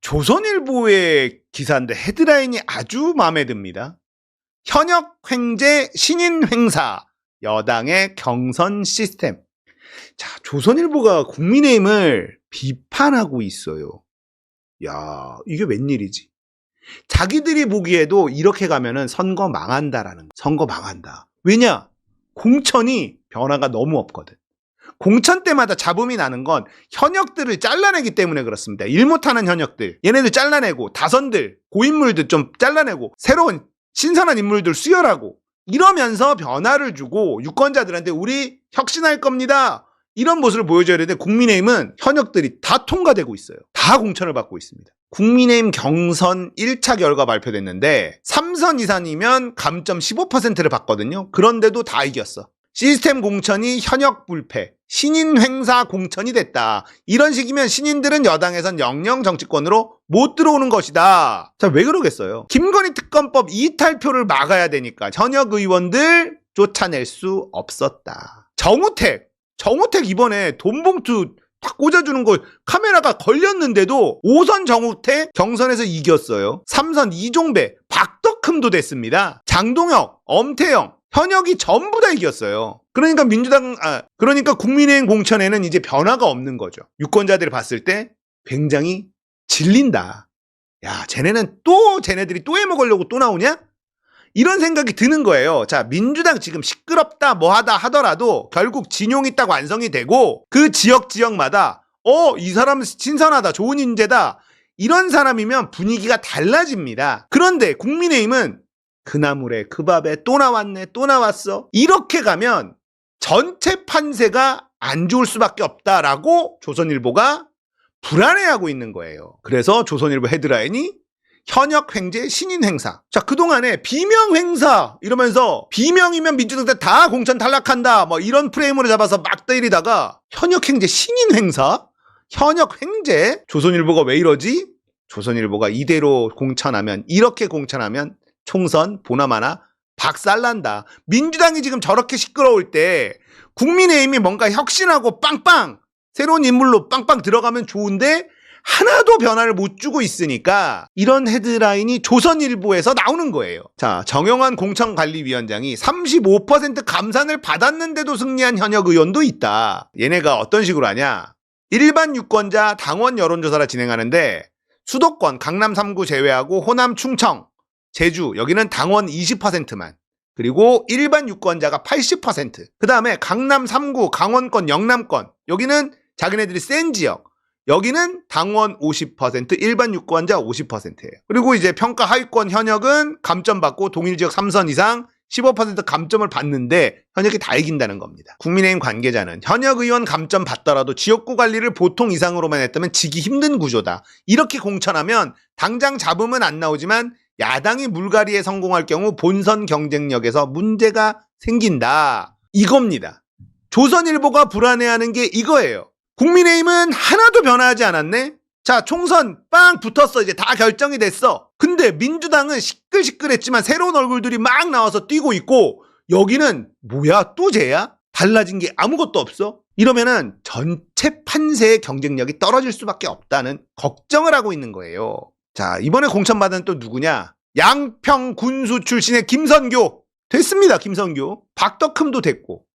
조선일보의 기사인데 헤드라인이 아주 마음에 듭니다. 현역 횡재 신인 횡사 여당의 경선 시스템. 자, 조선일보가 국민의힘을 비판하고 있어요. 야, 이게 웬일이지? 자기들이 보기에도 이렇게 가면은 선거 망한다라는 거. 선거 망한다. 왜냐? 공천이 변화가 너무 없거든. 공천 때마다 잡음이 나는 건 현역들을 잘라내기 때문에 그렇습니다. 일 못하는 현역들, 얘네들 잘라내고 다선들, 고인물들 좀 잘라내고 새로운 신선한 인물들 수혈하고 이러면서 변화를 주고 유권자들한테 우리 혁신할 겁니다. 이런 모습을 보여줘야 되는데 국민의힘은 현역들이 다 통과되고 있어요. 다 공천을 받고 있습니다. 국민의힘 경선 1차 결과 발표됐는데 3선 이상이면 감점 15%를 받거든요. 그런데도 다 이겼어. 시스템 공천이 현역 불패, 신인 횡사 공천이 됐다. 이런 식이면 신인들은 여당에선 영영 정치권으로 못 들어오는 것이다. 자, 왜 그러겠어요? 김건희 특검법 이탈표를 막아야 되니까 현역 의원들 쫓아낼 수 없었다. 정우택 이번에 돈봉투 딱 꽂아주는 거 카메라가 걸렸는데도 5선 정우택 경선에서 이겼어요. 3선 이종배, 박덕흠도 됐습니다. 장동혁, 엄태영, 현역이 전부 다 이겼어요. 그러니까 그러니까 국민의힘 공천에는 이제 변화가 없는 거죠. 유권자들이 봤을 때 굉장히 질린다. 야, 쟤네들이 또 해먹으려고 또 나오냐? 이런 생각이 드는 거예요. 자, 민주당 지금 시끄럽다 뭐하다 하더라도 결국 진용이 딱 완성이 되고 그 지역마다 이 사람 신선하다, 좋은 인재다, 이런 사람이면 분위기가 달라집니다. 그런데 국민의힘은 그 나물에 그 밥에 또 나왔네, 또 나왔어, 이렇게 가면 전체 판세가 안 좋을 수밖에 없다라고 조선일보가 불안해하고 있는 거예요. 그래서 조선일보 헤드라인이 현역 횡재 신인 횡사. 자, 그동안에 비명 횡사 이러면서 비명이면 민주당 다 공천 탈락한다 뭐 이런 프레임으로 잡아서 막 때리다가 현역 횡재 신인 횡사? 현역 횡재? 조선일보가 왜 이러지? 조선일보가 이대로 이렇게 공천하면 총선 보나마나 박살난다. 민주당이 지금 저렇게 시끄러울 때 국민의힘이 뭔가 혁신하고 빵빵 새로운 인물로 빵빵 들어가면 좋은데 하나도 변화를 못 주고 있으니까 이런 헤드라인이 조선일보에서 나오는 거예요. 자, 정영환 공천관리위원장이 35% 감산을 받았는데도 승리한 현역 의원도 있다. 얘네가 어떤 식으로 하냐? 일반 유권자 당원 여론조사를 진행하는데 수도권 강남 3구 제외하고 호남, 충청, 제주 여기는 당원 20%만, 그리고 일반 유권자가 80%, 그 다음에 강남 3구, 강원권, 영남권 여기는 자기네들이 센 지역, 여기는 당원 50%, 일반 유권자 50%예요. 그리고 이제 평가 하위권 현역은 감점 받고 동일 지역 3선 이상 15% 감점을 받는데 현역이 다 이긴다는 겁니다. 국민의힘 관계자는 현역 의원 감점 받더라도 지역구 관리를 보통 이상으로만 했다면 지기 힘든 구조다. 이렇게 공천하면 당장 잡음은 안 나오지만 야당이 물갈이에 성공할 경우 본선 경쟁력에서 문제가 생긴다. 이겁니다. 조선일보가 불안해하는 게 이거예요. 국민의힘은 하나도 변화하지 않았네? 자, 총선 빵 붙었어. 이제 다 결정이 됐어. 근데 민주당은 시끌시끌했지만 새로운 얼굴들이 막 나와서 뛰고 있고 여기는 뭐야? 또 쟤야? 달라진 게 아무것도 없어? 이러면은 전체 판세의 경쟁력이 떨어질 수밖에 없다는 걱정을 하고 있는 거예요. 자, 이번에 공천받은 또 누구냐? 양평 군수 출신의 김선교. 됐습니다. 김선교. 박덕흠도 됐고.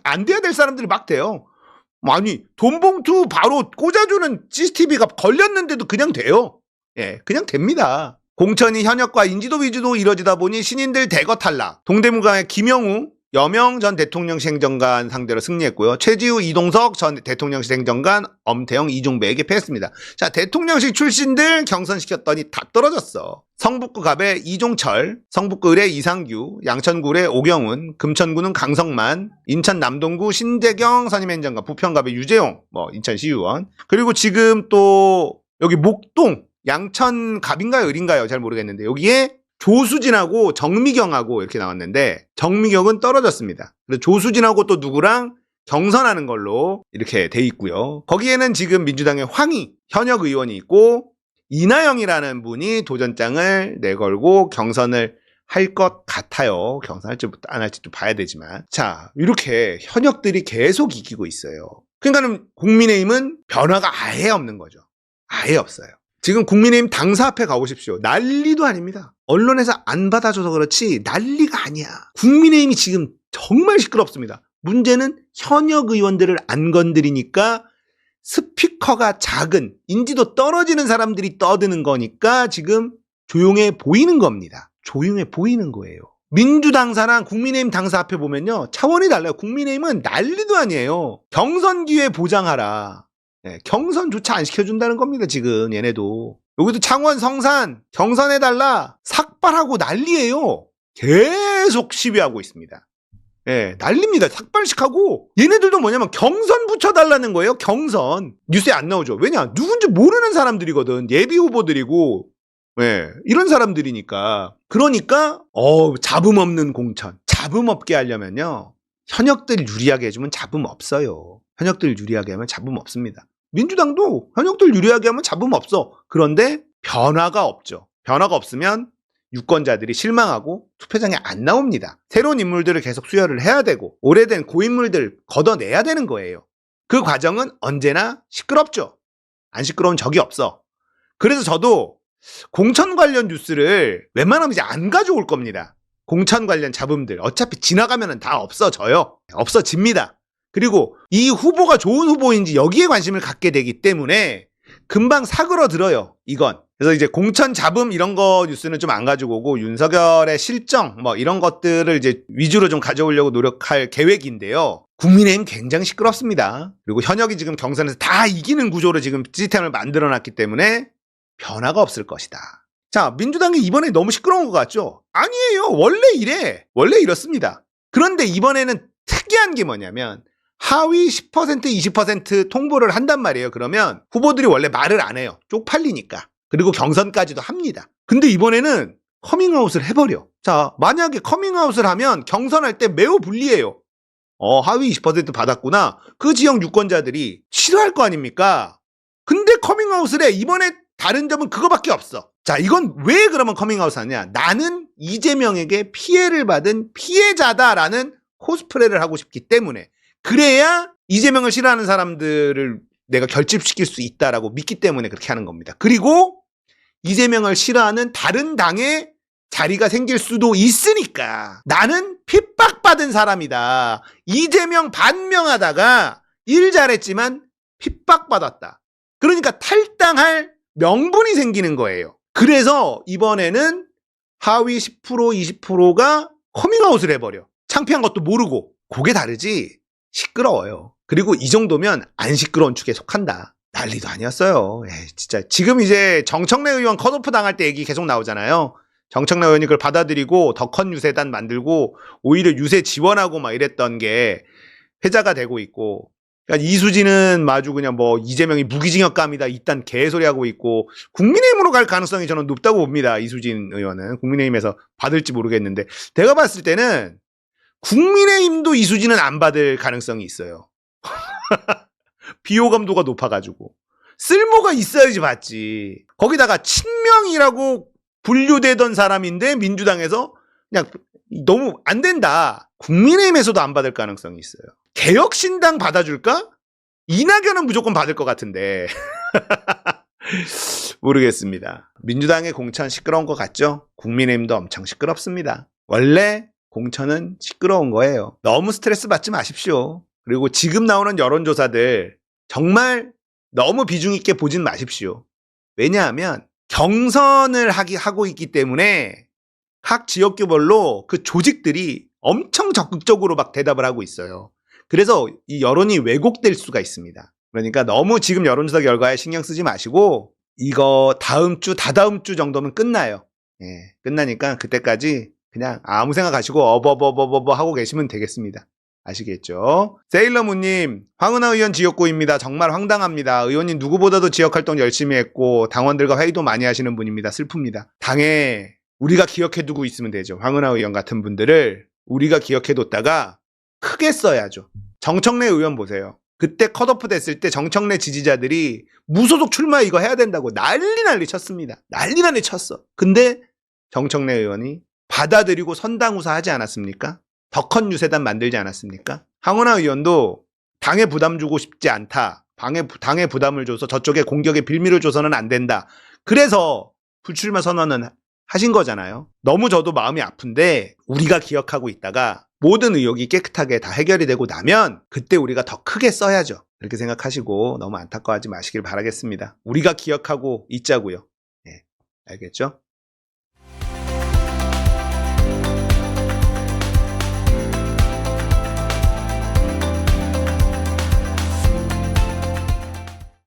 안 돼야 될 사람들이 막 돼요. 아니, 돈봉투 바로 꽂아주는 CCTV가 걸렸는데도 그냥 돼요. 예, 그냥 됩니다. 공천이 현역과 인지도 위주로 이뤄지다 보니 신인들 대거 탈락. 동대문광의 김영우, 여명 전 대통령실 행정관 상대로 승리했고요. 최지우, 이동석 전 대통령실 행정관, 엄태영, 이종배에게 패했습니다. 자, 대통령실 출신들 경선시켰더니 다 떨어졌어. 성북구 갑의 이종철, 성북구 을의 이상규, 양천구 을의 오경훈, 금천구는 강성만, 인천 남동구 신재경 선임행정관, 부평갑의 유재용, 인천시의원. 그리고 지금 또 여기 목동 양천갑인가요, 을인가요? 잘 모르겠는데 여기에 조수진하고 정미경하고 이렇게 나왔는데 정미경은 떨어졌습니다. 그래서 조수진하고 또 누구랑 경선하는 걸로 이렇게 돼 있고요. 거기에는 지금 민주당의 황희 현역 의원이 있고 이나영이라는 분이 도전장을 내걸고 경선을 할 것 같아요. 경선할지 안 할지 좀 봐야 되지만. 자, 이렇게 현역들이 계속 이기고 있어요. 그러니까는 국민의힘은 변화가 아예 없는 거죠. 아예 없어요. 지금 국민의힘 당사 앞에 가보십시오. 난리도 아닙니다. 언론에서 안 받아줘서 그렇지 난리가 아니야. 국민의힘이 지금 정말 시끄럽습니다. 문제는 현역 의원들을 안 건드리니까 스피커가 작은, 인지도 떨어지는 사람들이 떠드는 거니까 지금 조용해 보이는 겁니다. 조용해 보이는 거예요. 민주당사랑 국민의힘 당사 앞에 보면요, 차원이 달라요. 국민의힘은 난리도 아니에요. 경선 기회 보장하라. 네, 경선조차 안 시켜준다는 겁니다. 지금 얘네도. 여기도 창원, 성산 경선해달라 삭발하고 난리예요. 계속 시위하고 있습니다. 예, 난립니다. 삭발식하고. 얘네들도 뭐냐면 경선 붙여달라는 거예요. 경선. 뉴스에 안 나오죠. 왜냐? 누군지 모르는 사람들이거든. 예비 후보들이고. 예, 이런 사람들이니까. 그러니까 잡음 없는 공천. 잡음 없게 하려면요, 현역들 유리하게 해주면 잡음 없어요. 현역들 유리하게 하면 잡음 없습니다. 민주당도 현역들 유리하게 하면 잡음 없어. 그런데 변화가 없죠. 변화가 없으면 유권자들이 실망하고 투표장에 안 나옵니다. 새로운 인물들을 계속 수혈을 해야 되고 오래된 고인물들 걷어내야 되는 거예요. 그 과정은 언제나 시끄럽죠. 안 시끄러운 적이 없어. 그래서 저도 공천 관련 뉴스를 웬만하면 이제 안 가져올 겁니다. 공천 관련 잡음들 어차피 지나가면 다 없어져요. 없어집니다. 그리고 이 후보가 좋은 후보인지 여기에 관심을 갖게 되기 때문에 금방 사그러들어요. 이건. 그래서 이제 공천 잡음 이런 거 뉴스는 좀 안 가지고 오고 윤석열의 실정 뭐 이런 것들을 이제 위주로 좀 가져오려고 노력할 계획인데요. 국민의힘 굉장히 시끄럽습니다. 그리고 현역이 지금 경선에서 다 이기는 구조로 지금 시스템을 만들어놨기 때문에 변화가 없을 것이다. 자, 민주당이 이번에 너무 시끄러운 것 같죠? 아니에요. 원래 이래. 원래 이렇습니다. 그런데 이번에는 특이한 게 뭐냐면 하위 10% 20% 통보를 한단 말이에요. 그러면 후보들이 원래 말을 안 해요. 쪽팔리니까. 그리고 경선까지도 합니다. 근데 이번에는 커밍아웃을 해버려. 자, 만약에 커밍아웃을 하면 경선할 때 매우 불리해요. 하위 20% 받았구나. 그 지역 유권자들이 싫어할 거 아닙니까? 근데 커밍아웃을 해. 이번에 다른 점은 그거밖에 없어. 자, 이건 왜 그러면 커밍아웃 하냐? 나는 이재명에게 피해를 받은 피해자다라는 코스프레를 하고 싶기 때문에. 그래야 이재명을 싫어하는 사람들을 내가 결집시킬 수 있다라고 믿기 때문에 그렇게 하는 겁니다. 그리고 이재명을 싫어하는 다른 당에 자리가 생길 수도 있으니까 나는 핍박받은 사람이다. 이재명 반명하다가 일 잘했지만 핍박받았다. 그러니까 탈당할 명분이 생기는 거예요. 그래서 이번에는 하위 10% 20%가 커밍아웃을 해버려. 창피한 것도 모르고. 그게 다르지. 시끄러워요. 그리고 이 정도면 안 시끄러운 축에 속한다. 난리도 아니었어요. 진짜 지금 이제 정청래 의원 컷오프 당할 때 얘기 계속 나오잖아요. 정청래 의원이 그걸 받아들이고 더 큰 유세단 만들고 오히려 유세 지원하고 막 이랬던 게 회자가 되고 있고, 그러니까 이수진은 마주 그냥 뭐 이재명이 무기징역감이다 이딴 개소리 하고 있고, 국민의힘으로 갈 가능성이 저는 높다고 봅니다. 이수진 의원은 국민의힘에서 받을지 모르겠는데, 제가 봤을 때는 국민의힘도 이수진은 안 받을 가능성이 있어요. 비호감도가 높아가지고. 쓸모가 있어야지 받지. 거기다가 친명이라고 분류되던 사람인데 민주당에서 그냥 너무 안 된다. 국민의힘에서도 안 받을 가능성이 있어요. 개혁신당 받아줄까? 이낙연은 무조건 받을 것 같은데. 모르겠습니다. 민주당의 공천 시끄러운 것 같죠? 국민의힘도 엄청 시끄럽습니다. 원래 공천은 시끄러운 거예요. 너무 스트레스 받지 마십시오. 그리고 지금 나오는 여론조사들 정말 너무 비중 있게 보진 마십시오. 왜냐하면 경선을 하고 있기 때문에 각 지역구별로 그 조직들이 엄청 적극적으로 막 대답을 하고 있어요. 그래서 이 여론이 왜곡될 수가 있습니다. 그러니까 너무 지금 여론조사 결과에 신경 쓰지 마시고 이거 다음 주, 다다음 주 정도면 끝나요. 끝나니까 그때까지 그냥 아무 생각하시고 어버버버버버 하고 계시면 되겠습니다. 아시겠죠? 세일러문님, 황은하 의원 지역구입니다. 정말 황당합니다. 의원님 누구보다도 지역활동 열심히 했고 당원들과 회의도 많이 하시는 분입니다. 슬픕니다. 당에 우리가 기억해두고 있으면 되죠. 황은하 의원 같은 분들을 우리가 기억해뒀다가 크게 써야죠. 정청래 의원 보세요. 그때 컷오프 됐을 때 정청래 지지자들이 무소속 출마 이거 해야 된다고 난리 쳤습니다. 난리 쳤어. 근데 정청래 의원이 받아들이고 선당우사 하지 않았습니까? 더 큰 유세단 만들지 않았습니까? 황운하 의원도 당에 부담 주고 싶지 않다. 당에 부담을 줘서 저쪽에 공격의 빌미를 줘서는 안 된다. 그래서 불출마 선언은 하신 거잖아요. 너무 저도 마음이 아픈데 우리가 기억하고 있다가 모든 의혹이 깨끗하게 다 해결이 되고 나면 그때 우리가 더 크게 써야죠. 이렇게 생각하시고 너무 안타까워하지 마시길 바라겠습니다. 우리가 기억하고 있자고요. 네, 알겠죠?